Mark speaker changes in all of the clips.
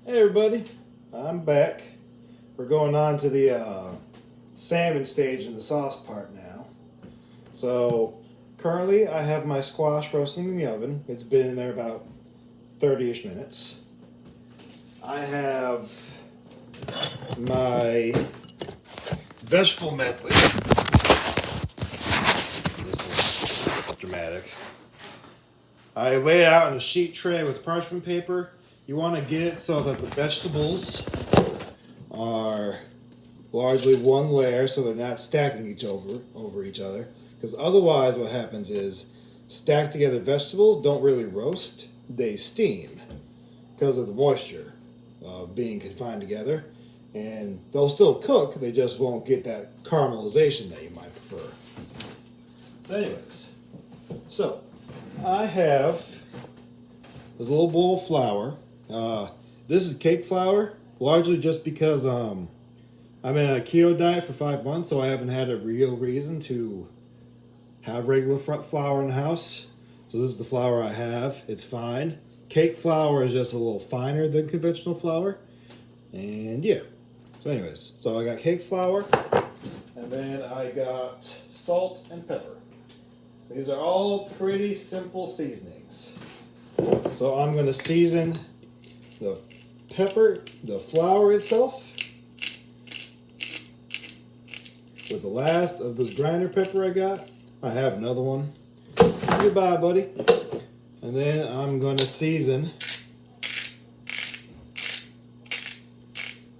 Speaker 1: Hey everybody, I'm back. We're going on to the salmon stage in the sauce part now. So currently I have my squash roasting in the oven. It's been in there about 30-ish minutes. I have my vegetable medley. This is dramatic. I lay it out in a sheet tray with parchment paper. You want to get it so that the vegetables are largely one layer so they're not stacking over each other. Because otherwise what happens is stacked together vegetables don't really roast, they steam because of the moisture being confined together. And they'll still cook, they just won't get that caramelization that you might prefer. So anyways, I have this little bowl of flour. This is cake flour, largely just because I'm in a keto diet for 5 months, so I haven't had a real reason to have regular flour in the house. So this is the flour I have. It's fine. Cake flour is just a little finer than conventional flour. And yeah. So anyways, so I got cake flour, and then I got salt and pepper. These are all pretty simple seasonings. So I'm going to season the pepper, the flour itself, with the last of this grinder pepper I got. I have another one. Goodbye, buddy. And then I'm going to season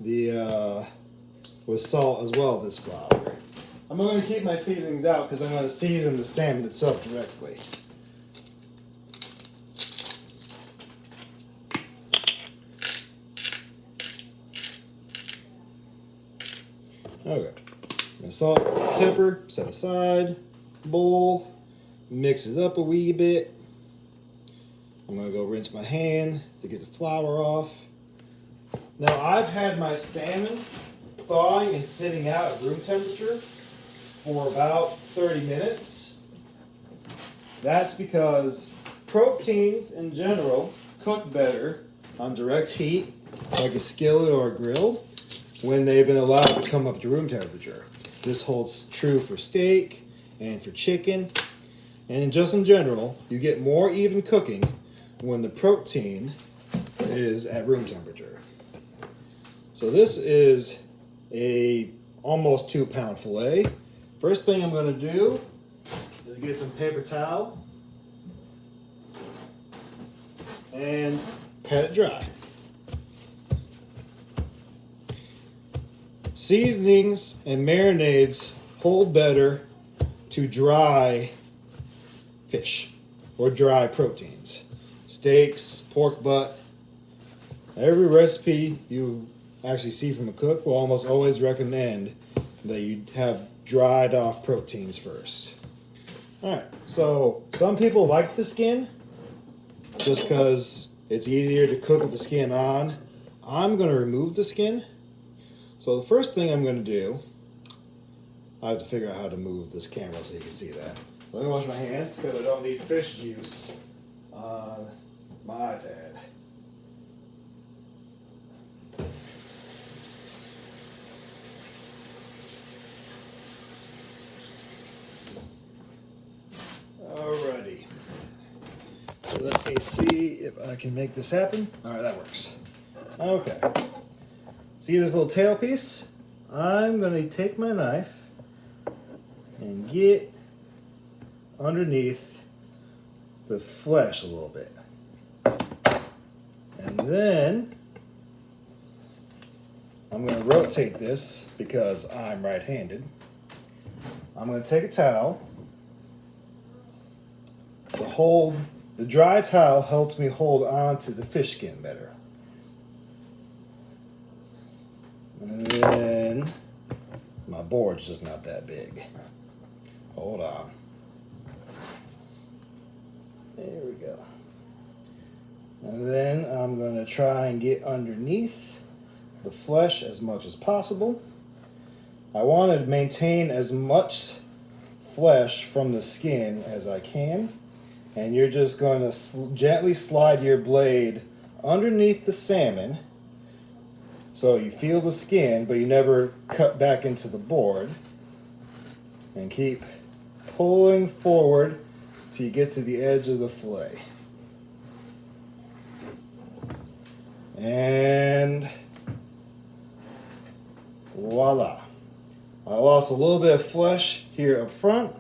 Speaker 1: with salt as well, this flour. I'm going to keep my seasonings out because I'm going to season the salmon itself directly. Okay. Salt, pepper, set aside, bowl, mix it up a wee bit. I'm going to go rinse my hand to get the flour off. Now I've had my salmon thawing and sitting out at room temperature for about 30 minutes. That's because proteins in general cook better on direct heat, like a skillet or a grill, when they've been allowed to come up to room temperature. This holds true for steak and for chicken, and just in general, you get more even cooking when the protein is at room temperature. So this is a almost 2-pound fillet. First thing I'm going to do is get some paper towel and pat it dry. Seasonings and marinades hold better to dry fish or dry proteins. Steaks, pork butt. Every recipe you actually see from a cook will almost always recommend that you have dried off proteins first. Alright, so some people like the skin just because it's easier to cook with the skin on. I'm going to remove the skin. So the first thing I'm going to do, I have to figure out how to move this camera so you can see that. Let me wash my hands because I don't need fish juice on my iPad. Alrighty. Let me see if I can make this happen. Alright, that works. Okay. See this little tail piece? I'm going to take my knife and get underneath the flesh a little bit. And then I'm going to rotate this because I'm right-handed. I'm going to take a towel. The dry towel helps me hold on to the fish skin better. And then my board's just not that big. Hold on. There we go. And then I'm going to try and get underneath the flesh as much as possible. I want to maintain as much flesh from the skin as I can. And you're just going to gently slide your blade underneath the salmon So you feel the skin, but you never cut back into the board. And keep pulling forward till you get to the edge of the fillet. And voila. I lost a little bit of flesh here up front,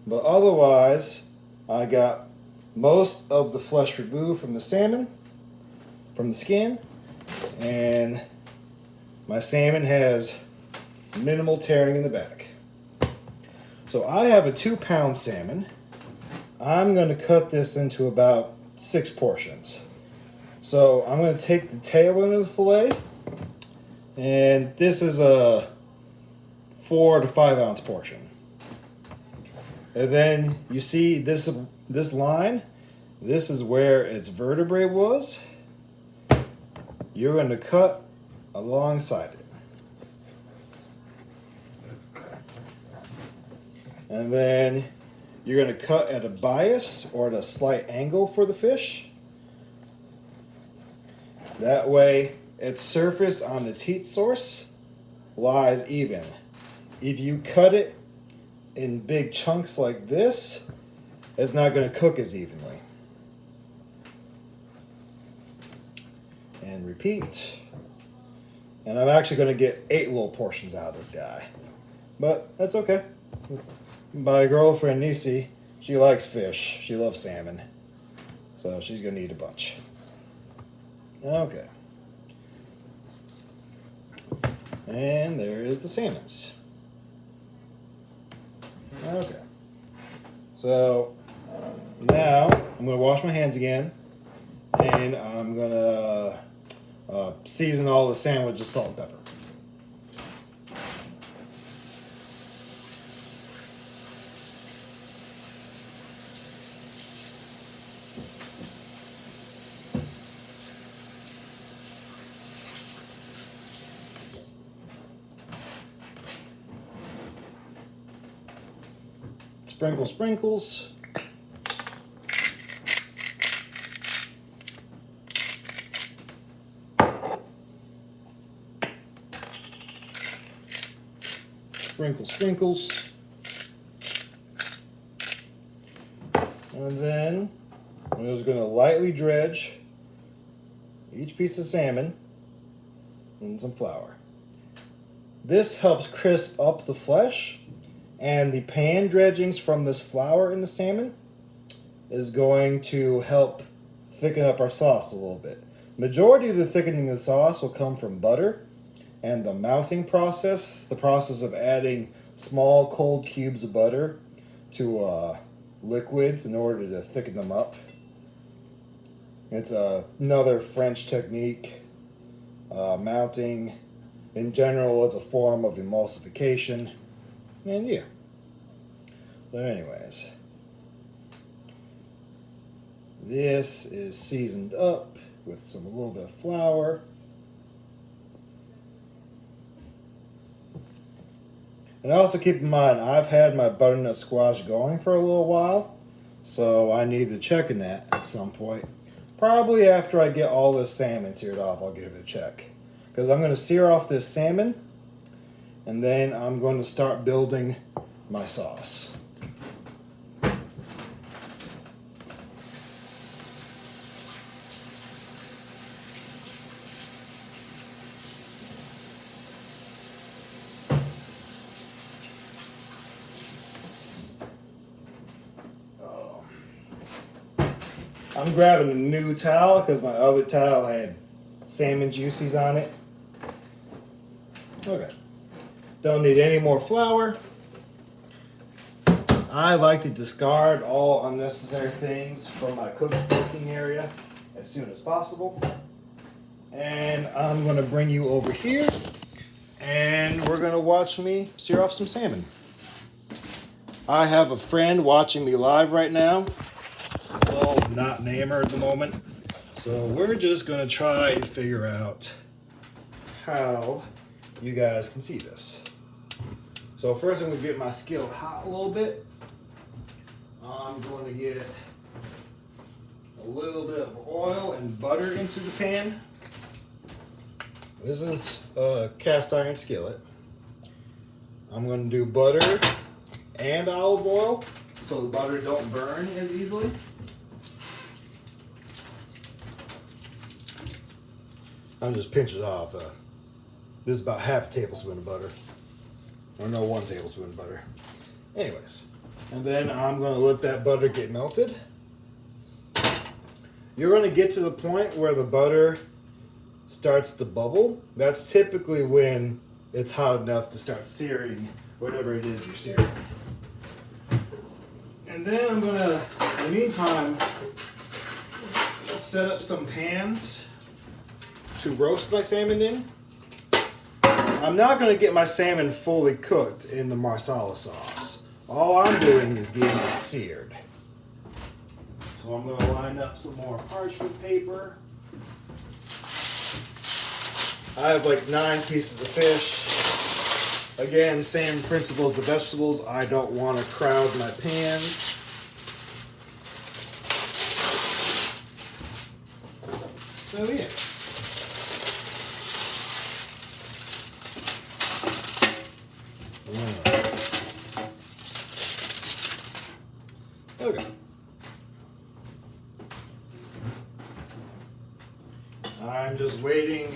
Speaker 1: but otherwise I got most of the flesh removed from the salmon, from the skin, and my salmon has minimal tearing in the back. So I have a 2-pound salmon. I'm going to cut this into about 6 portions. So I'm going to take the tail end of the fillet, and this is a 4 to 5 ounce portion. And then you see this line, this is where its vertebrae was. You're going to cut alongside it. And then you're going to cut at a bias or at a slight angle for the fish. That way its surface on its heat source lies even. If you cut it in big chunks like this, it's not going to cook as evenly. And repeat. And I'm actually going to get 8 little portions out of this guy. But that's okay. My girlfriend Nisi, she likes fish. She loves salmon. So she's going to eat a bunch. Okay. And there is the salmons. Okay. So now I'm going to wash my hands again, and I'm going to season all the sandwich with salt and pepper. Sprinkle, sprinkles. Sprinkle, sprinkles. And then I'm just going to lightly dredge each piece of salmon in some flour. This helps crisp up the flesh. And the pan dredgings from this flour in the salmon is going to help thicken up our sauce a little bit. Majority of the thickening of the sauce will come from butter and the mounting process, the process of adding small cold cubes of butter to liquids in order to thicken them up. It's another French technique. Mounting, in general, it's a form of emulsification. And yeah. So anyways, this is seasoned up with a little bit of flour. And also keep in mind, I've had my butternut squash going for a little while, so I need to check in that at some point. Probably after I get all this salmon seared off, I'll give it a check. Because I'm going to sear off this salmon, and then I'm going to start building my sauce. I'm grabbing a new towel because my other towel had salmon juices on it. Okay. Don't need any more flour. I like to discard all unnecessary things from my cooking area as soon as possible. And I'm going to bring you over here and we're going to watch me sear off some salmon. I have a friend watching me live right now. I'll not name her at the moment. So we're just going to try and figure out how you guys can see this. So first I'm going to get my skillet hot a little bit. I'm going to get a little bit of oil and butter into the pan. This is a cast iron skillet. I'm going to do butter and olive oil so the butter don't burn as easily. I'm just pinching it off. This is about half a tablespoon of butter. Or no, 1 tablespoon of butter. Anyways, and then I'm going to let that butter get melted. You're going to get to the point where the butter starts to bubble. That's typically when it's hot enough to start searing whatever it is you're searing. And then I'm going to, in the meantime, set up some pans to roast my salmon in. I'm not going to get my salmon fully cooked in the marsala sauce. All I'm doing is getting it seared. So I'm going to line up some more parchment paper. I have like 9 pieces of fish. Again, same principle as the vegetables. I don't want to crowd my pans. So yeah. Okay. I'm just waiting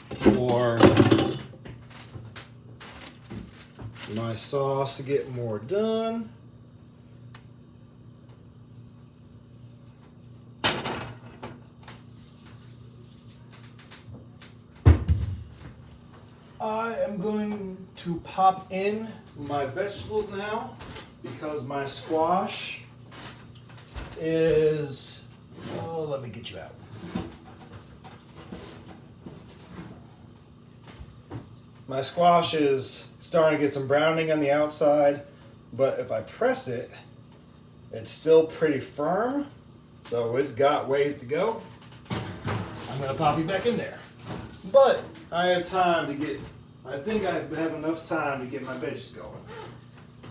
Speaker 1: for my sauce to get more done. I am going to pop in my vegetables now because my squash is, oh, let me get you out. My squash is starting to get some browning on the outside, but if I press it, it's still pretty firm, so it's got ways to go. I'm gonna pop you back in there. But I have time to get, I think I have enough time to get my veggies going.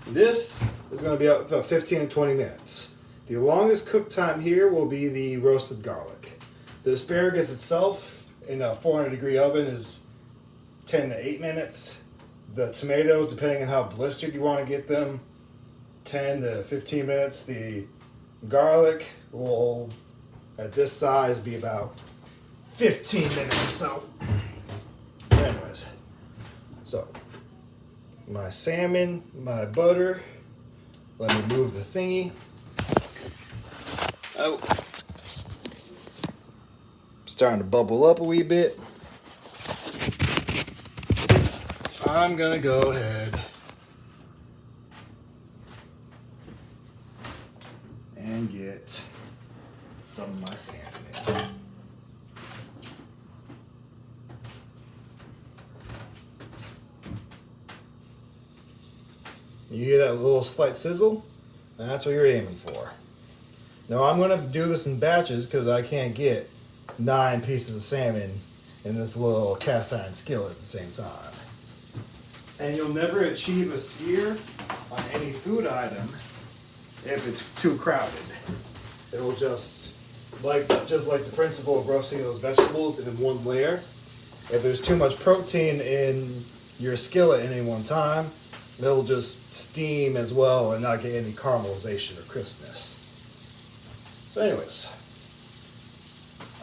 Speaker 1: This is gonna be about 15 to 20 minutes. The longest cook time here will be the roasted garlic. The asparagus itself in a 400-degree oven is 10 to 8 minutes. The tomatoes, depending on how blistered you want to get them, 10 to 15 minutes. The garlic will, at this size, be about 15 minutes or so. Anyways, so my salmon, my butter. Let me move the thingy. Oh, starting to bubble up a wee bit. I'm gonna go ahead and get some of my salmon in. You hear that little slight sizzle? That's what you're aiming for. Now I'm gonna do this in batches because I can't get 9 pieces of salmon in this little cast iron skillet at the same time. And you'll never achieve a sear on any food item if it's too crowded. It'll just like the principle of roasting those vegetables in one layer. If there's too much protein in your skillet at any one time, it'll just steam as well and not get any caramelization or crispness. So anyways,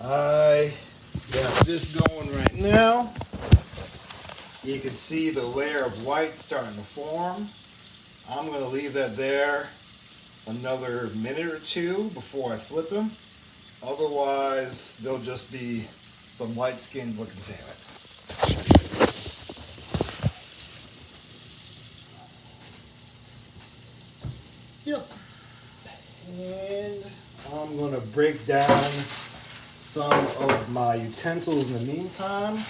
Speaker 1: I got this going right now. You can see the layer of white starting to form. I'm going to leave that there another minute or 2 before I flip them. Otherwise, they'll just be some light-skinned looking salmon. Yep. And I'm going to break down some of my utensils in the meantime,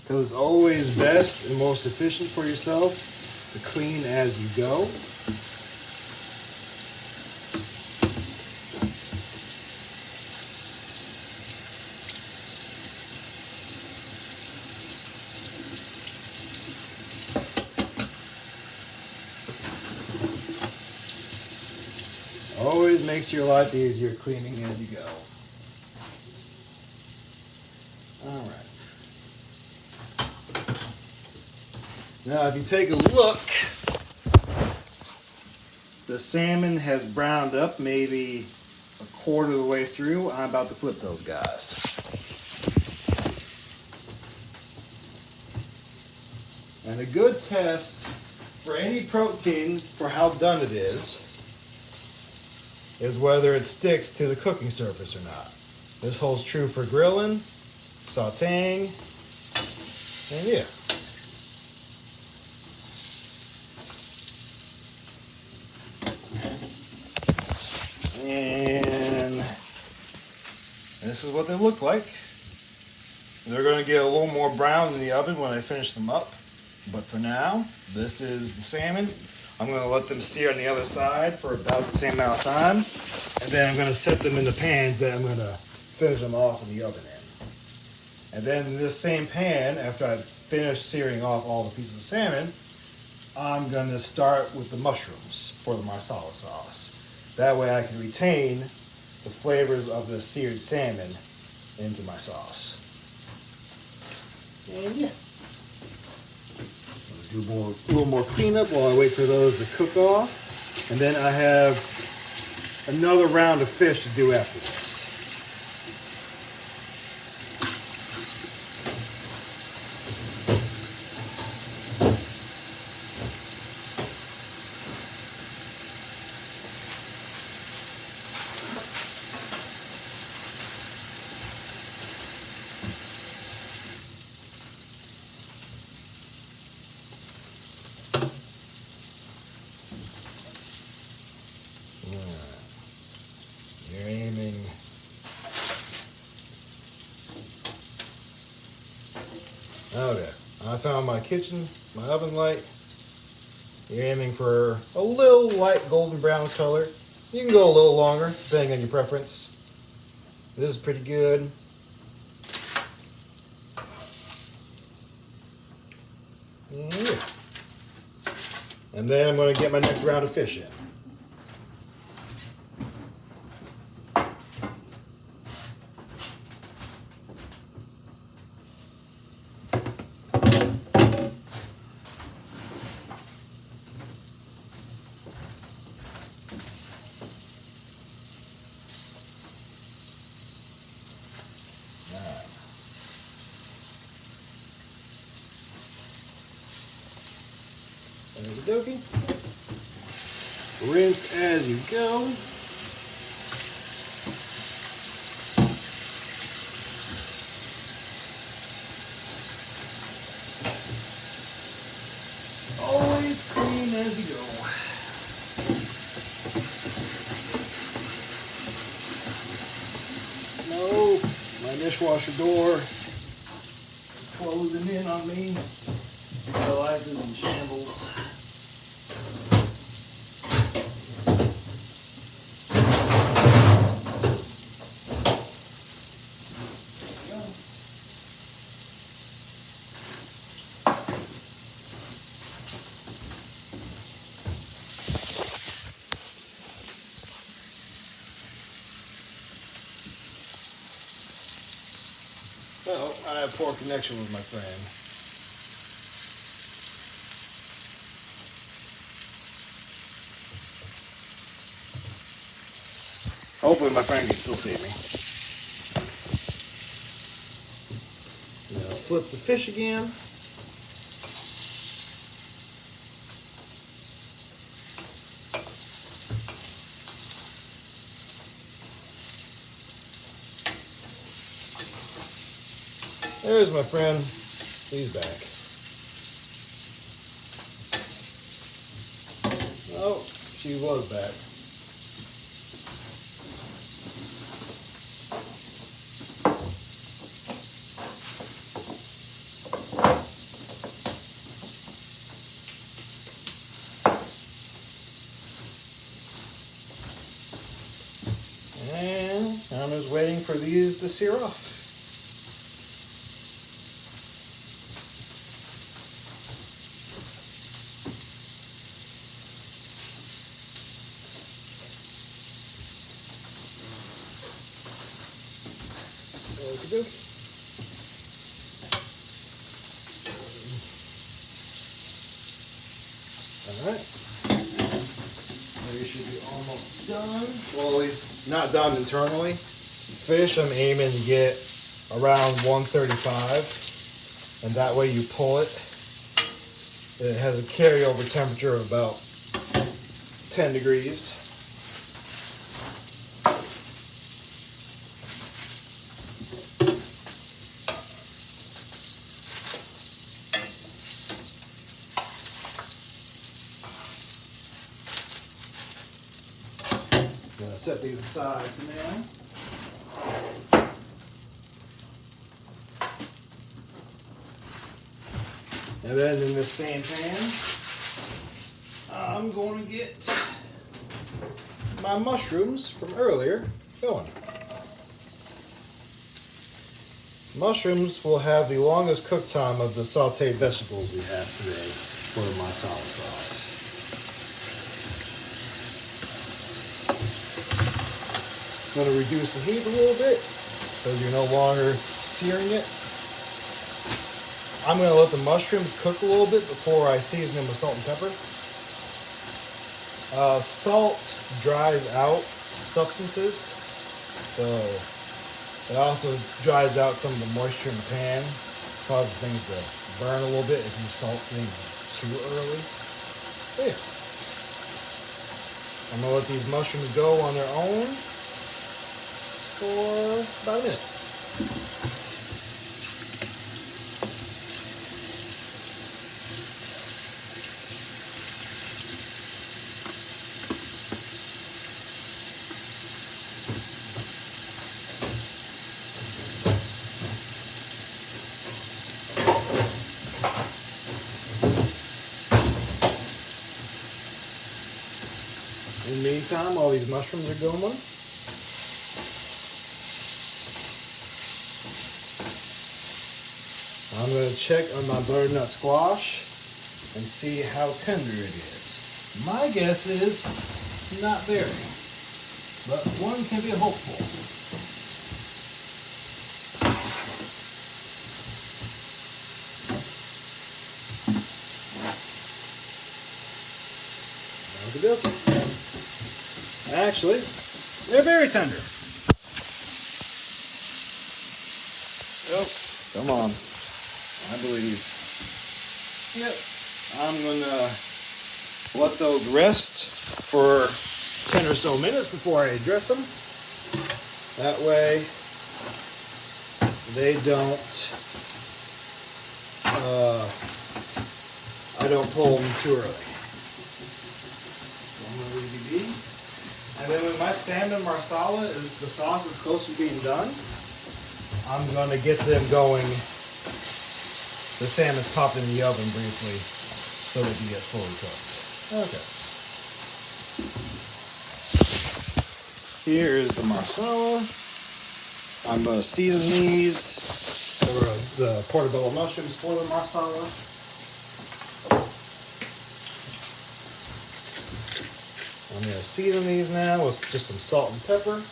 Speaker 1: because it's always best and most efficient for yourself to clean as you go. Always makes your life easier cleaning as you go. Alright. Now, if you take a look, the salmon has browned up maybe a quarter of the way through. I'm about to flip those guys. And a good test for any protein for how done it is whether it sticks to the cooking surface or not. This holds true for grilling, sauteing, and yeah. And this is what they look like. They're going to get a little more brown in the oven when I finish them up. But for now, this is the salmon. I'm going to let them sear on the other side for about the same amount of time. And then I'm going to set them in the pans that I'm going to finish them off in the oven in. And then in this same pan, after I've finished searing off all the pieces of salmon, I'm going to start with the mushrooms for the marsala sauce. That way I can retain the flavors of the seared salmon into my sauce. And yeah. Do a little more cleanup while I wait for those to cook off. And then I have another round of fish to do after this. You're aiming. Okay, I found my kitchen, my oven light. You're aiming for a little light golden brown color. You can go a little longer, depending on your preference. This is pretty good. Yeah. And then I'm going to get my next round of fish in. Okie dokie. Rinse as you go. Always clean as you go. No, my dishwasher door is closing in on me. My life is in shambles. Well, I have poor connection with my friend. Hopefully my friend can still see me. Now flip the fish again. There's my friend. He's back. Oh, she was back. And I'm just waiting for these to sear off. Alright. You should be almost done. Well, at least not done internally. Fish, I'm aiming to get around 135. And that way you pull it. It has a carryover temperature of about 10 degrees. I'm going to set these aside for now. And then in this same pan, I'm going to get my mushrooms from earlier going. Mushrooms will have the longest cook time of the sauteed vegetables we have today for marsala sauce. I'm going to reduce the heat a little bit because you're no longer searing it. I'm going to let the mushrooms cook a little bit before I season them with salt and pepper. Salt dries out substances, so it also dries out some of the moisture in the pan, causes things to burn a little bit if you salt things too early. So yeah. I'm going to let these mushrooms go on their own for about a minute. In the meantime, all these mushrooms are going. I'm going to check on my butternut squash and see how tender it is. My guess is not very, but one can be hopeful. Okey-dokey. Actually, they're very tender. Oh, come on. I believe. Yep. I'm going to let those rest for 10 or so minutes before I dress them. That way they don't, I don't pull them too early. And then when my Salmon Marsala, the sauce is close to being done, I'm going to get them going. The salmon's popped in the oven briefly so they can get fully cooked. Okay. Here is the Marsala. I'm going to season these. There were the portobello mushrooms for the Marsala. I'm going to season these now with just some salt and pepper.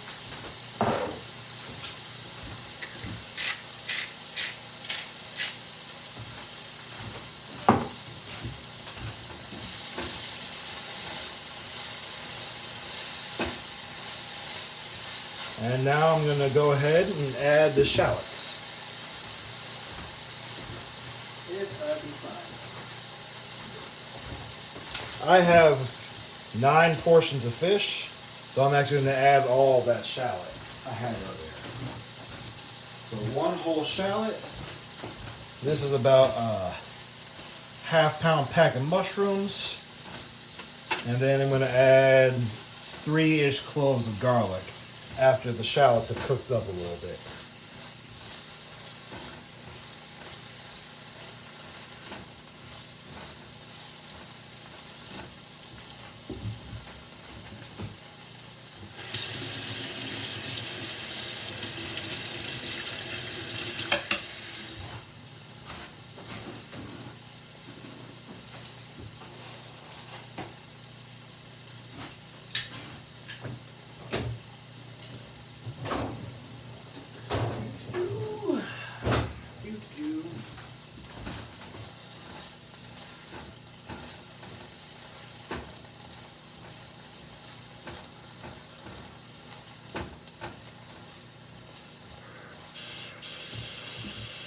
Speaker 1: And now I'm going to go ahead and add the shallots. If I can find. I have 9 portions of fish, so I'm actually going to add all that shallot I had earlier. So 1 whole shallot. This is about a half-pound pack of mushrooms, and then I'm going to add 3-ish cloves of garlic after the shallots have cooked up a little bit.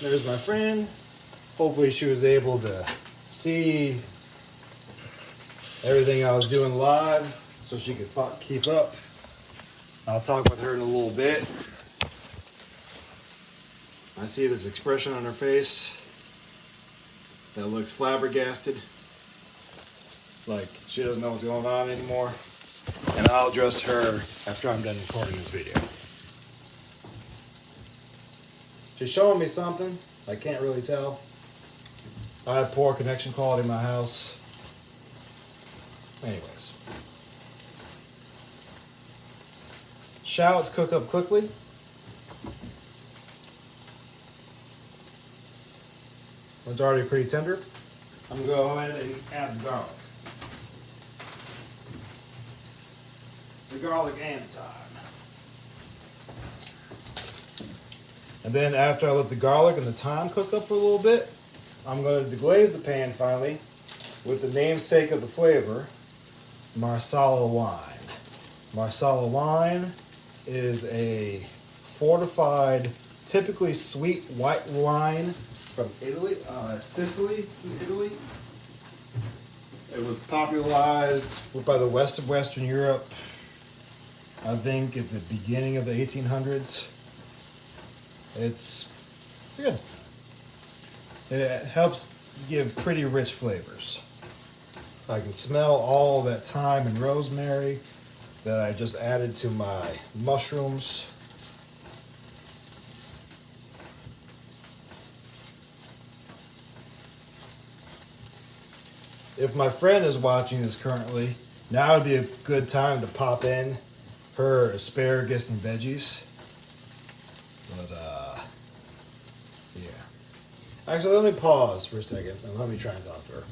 Speaker 1: There's my friend. Hopefully she was able to see everything I was doing live so she could keep up. I'll talk with her in a little bit. I see this expression on her face that looks flabbergasted, like she doesn't know what's going on anymore. And I'll address her after I'm done recording this video. She's showing me something. I can't really tell. I have poor connection quality in my house. Anyways. Shallots cook up quickly. It's already pretty tender. I'm going to go ahead and add the garlic. The garlic and thyme. And then after I let the garlic and the thyme cook up for a little bit, I'm going to deglaze the pan finally with the namesake of the flavor, Marsala wine. Marsala wine is a fortified, typically sweet white wine from Italy, Sicily, Italy. It was popularized by the west of Western Europe, I think at the beginning of the 1800s. It's good. It helps give pretty rich flavors. I can smell all that thyme and rosemary that I just added to my mushrooms. If my friend is watching this currently, now would be a good time to pop in her asparagus and veggies. But, yeah. Actually, let me pause for a second and let me try and talk to her.